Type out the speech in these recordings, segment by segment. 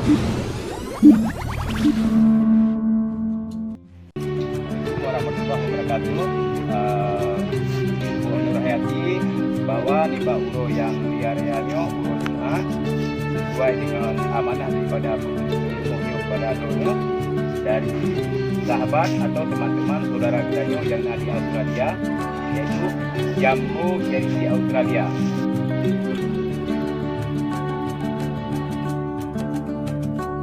Warahmatullahi wabarakatuh. Nur Hayati bahwa di Uro yang diareanya Uro Jumat sesuai dengan amanah daripada Pemio kepada Dono dari sahabat atau teman-teman saudara kita yang ada di Australia, yaitu Jambu dari Australia.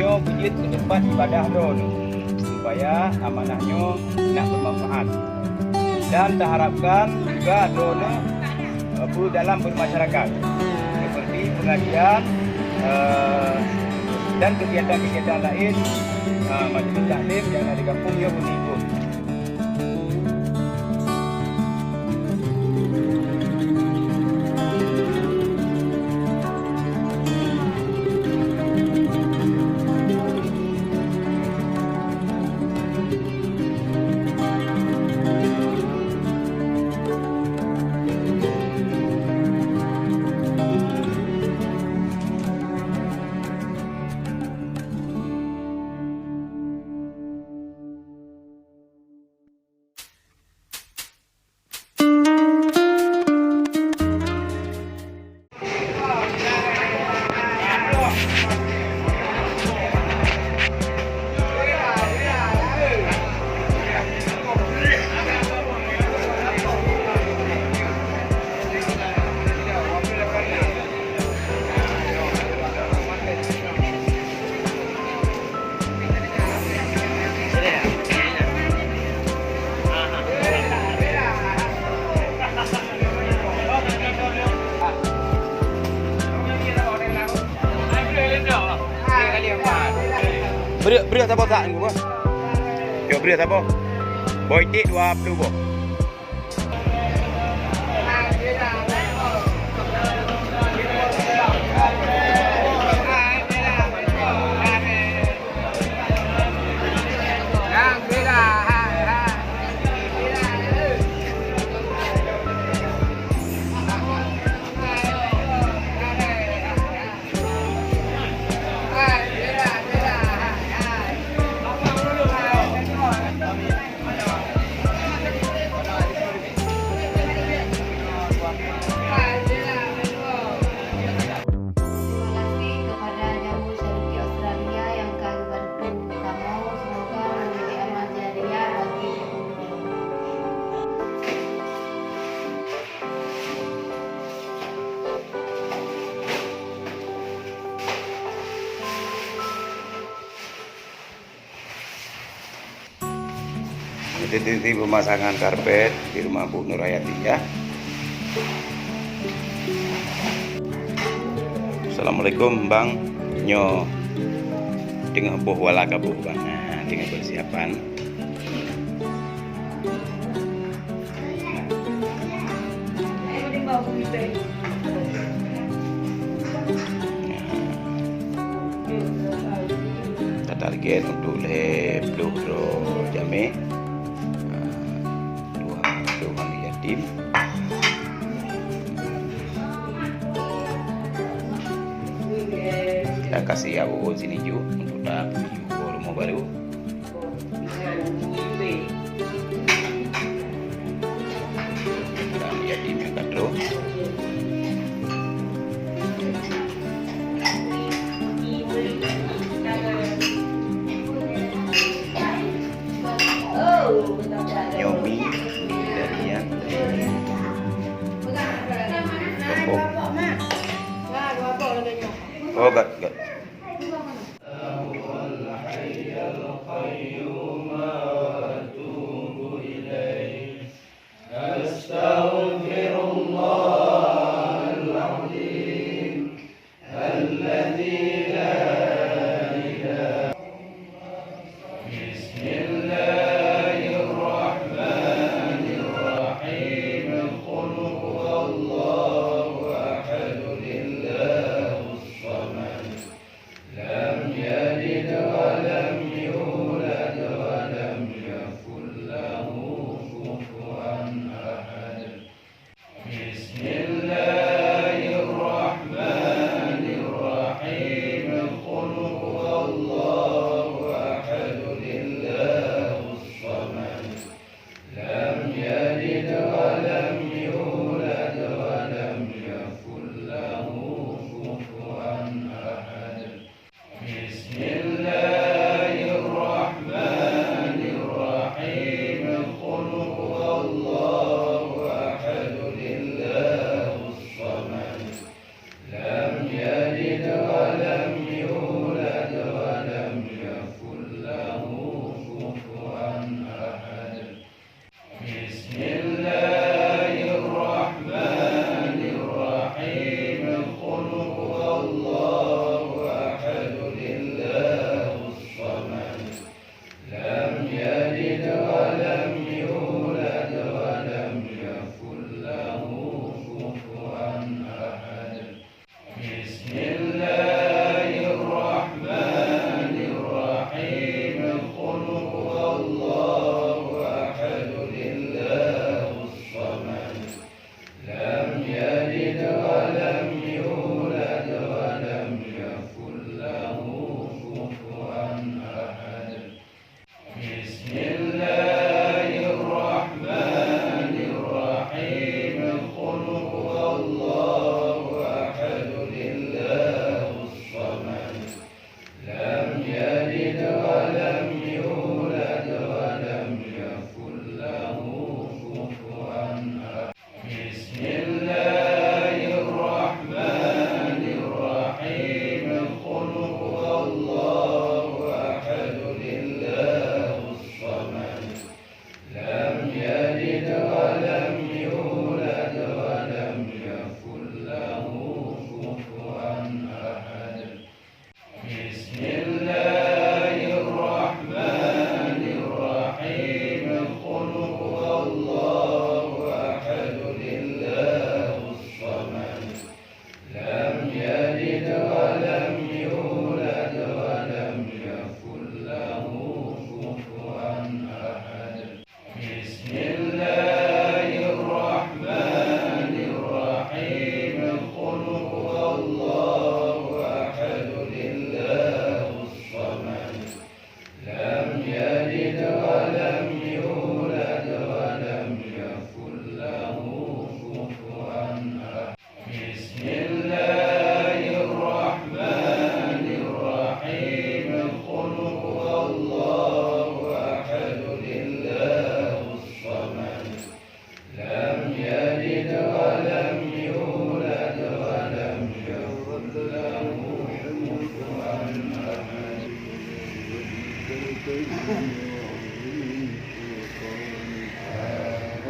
Yo bujit ke tempat ibadah Dono supaya amanahnya nak bermanfaat. Dan diharapkan juga Dono dalam bermasyarakat seperti pengajian dan kegiatan-kegiatan lain majlis taklim yang ada di kampung yang mengikut. Beri apa tak ni gua? Yo beri apa? Boy tik 20 boh. Titik-titik pemasangan karpet di rumah Bu Nur Hayati ya. Assalamualaikum Bang Nyo. Tengah boh wala kabuh Bang. Nah, tengah persiapan. Nah, target untuk le peluru jame. Yatim kita kasih AU sini juga untuk dapat rumah baru. Dan yatim yang kadro. Nyomi oh, got.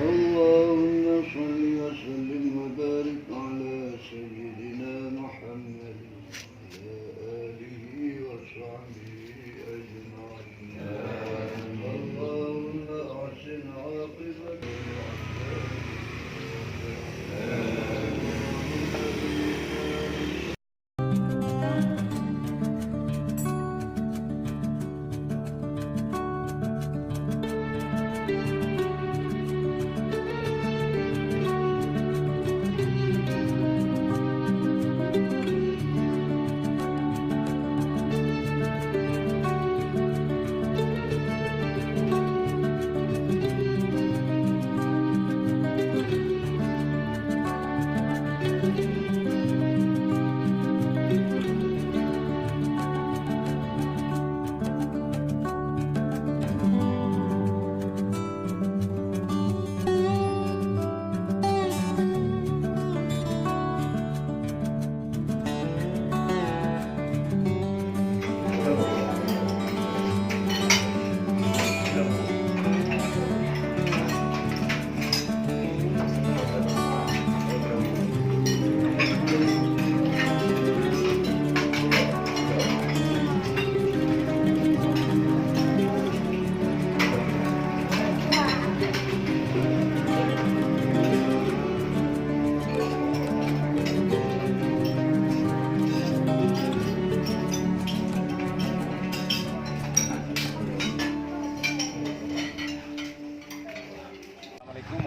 اللهم صل وسلم وبارك على سيدنا محمد وعلى آله وصحبه أجمعين. اللهم أحسن عاقبتنا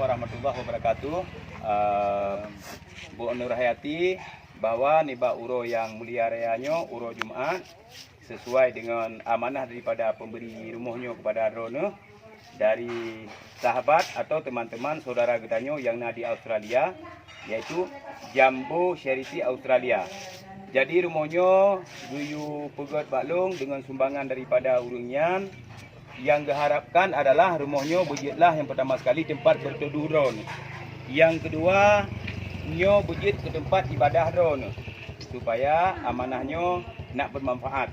warahmatullahi wabarakatuh. Bu Nur Hayati bahwa niba uro yang mulia rayanya uro Jumat sesuai dengan amanah daripada pemberi rumahnya kepada Rona dari sahabat atau teman-teman saudara getanyo yang ada di Australia, yaitu Jambo Charity Australia. Jadi rumahnya Guyu Pegot Baklung dengan sumbangan daripada urungian. Yang diharapkan adalah rumahnya bujitlah yang pertama sekali tempat berteduh drone. Yang kedua, nyo bujit ke tempat ibadah drone supaya amanahnya nak bermanfaat.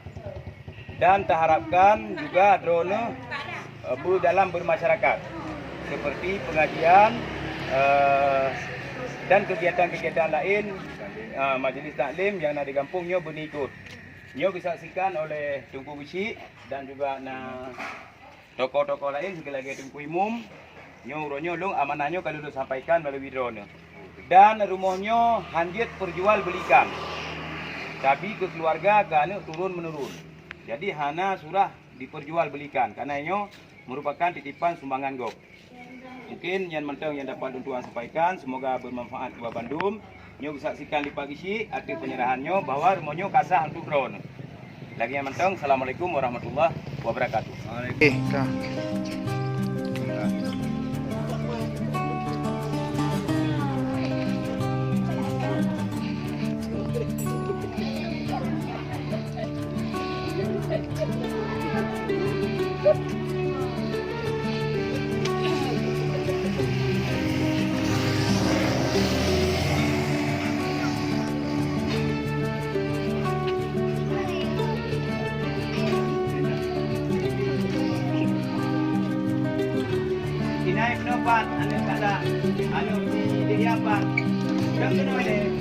Dan terharapkan juga drone dalam bermasyarakat seperti pengajian dan kegiatan-kegiatan lain majlis taklim yang ada di kampung nyo berikut. Nyo disaksikan oleh Tunku Bisi dan juga tokoh-tokoh lain sekali lagi Tunku Imum. Nyo uronyo long amanahnya kalau disampaikan melalui drone. Dan rumahnya hanjit perjual belikan. Tapi ke keluarga kerana turun menurun. Jadi hana surah diperjual belikan karena nyo merupakan titipan sumbangan GOP. Mungkin yang mentang yang dapat tuan sampaikan, semoga bermanfaat kepada Bandung. Nyo saksikan di pagi si arti penyerahannya bahwa rumahnya kasah untuk drone. Lagi yang mentang, Assalamualaikum warahmatullahi wabarakatuh. Kinai penopat, anu kata, anu di apa? Jangan kena